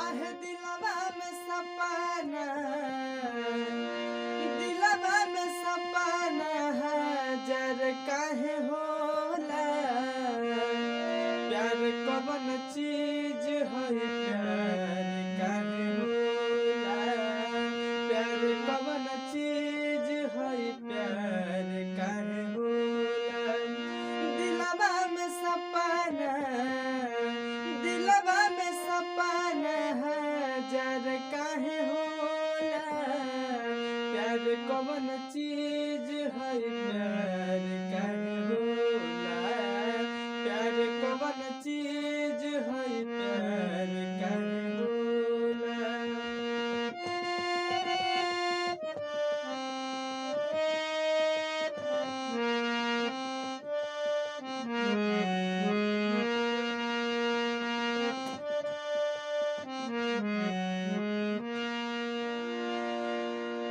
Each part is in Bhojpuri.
आहे दिलवा में सपना, दिलवा में सपना हजार काहे होला। प्यार कवन चीज है, प्यार काहे होला। प्यार कवन चीज है, प्यार काहे होला। दिलवा में सपना, दिलवा में सपना हजार काहे होला। प्यार कवन चीज है, प्यार काहे होला। प्यार कवन चीज है, प्यार काहे होला।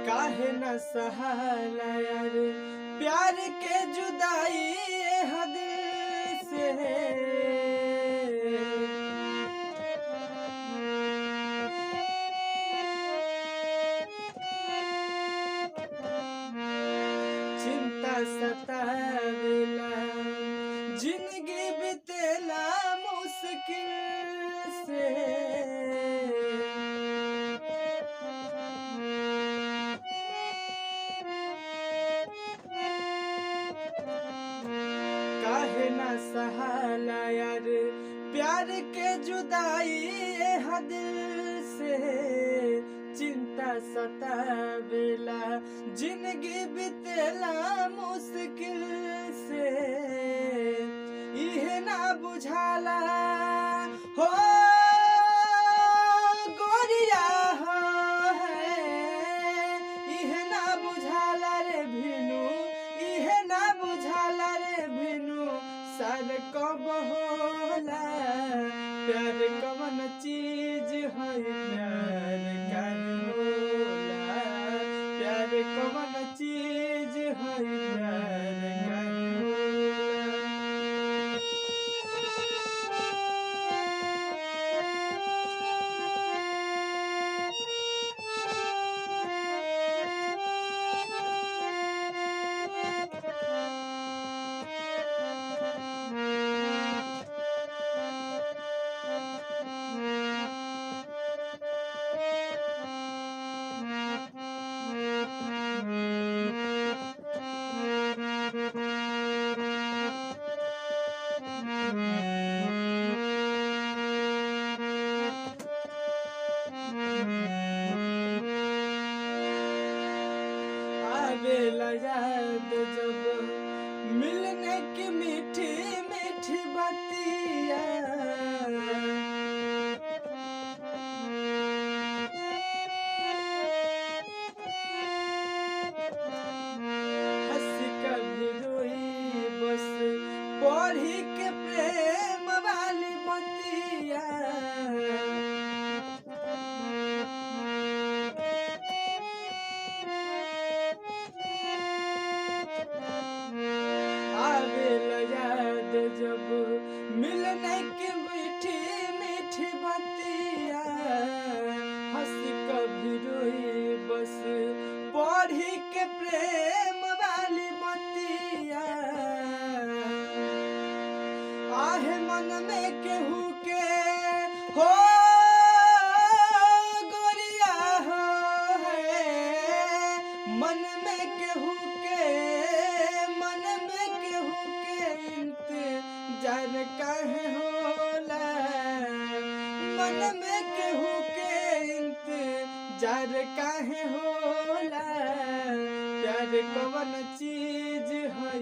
काहे न सहाला यार प्यार के जुदाई है दिल से। चिंता सतावेला जिंदगी बितेला मुश्किल से। काहे ना सहाला यार प्यार के जुदाई है दिल से। चिंता सतावेला जिंदगी बितेला मुश्किल से। इहे ना बुझाला हो गोरिया हो है। इहे ना बुझाला रे भिनु, इहे ना बुझाला रे भिनु सर कब होला। प्यार कवन चीज है, प्यार काहे होला। प्यार कवन चीज है, प्यार काहे होला। आवेला याद जब मिलने की मीठी मीठी बातिया। हंसी कभी रोई बस पढ़ी के प्रेम वाली बतिया। आवेला याद जब मिलने की मीठी मीठी बतिया। हंसी कभी रोई बस पढ़ी के प्रेम वाली बतिया। आहे मन में केहू के हो गोरिया हो है। मन में केहू के, मन में केहू के इंतजार काहे होला। मन में केहू के इंतजार काहे होला। प्यार कवन चीज है,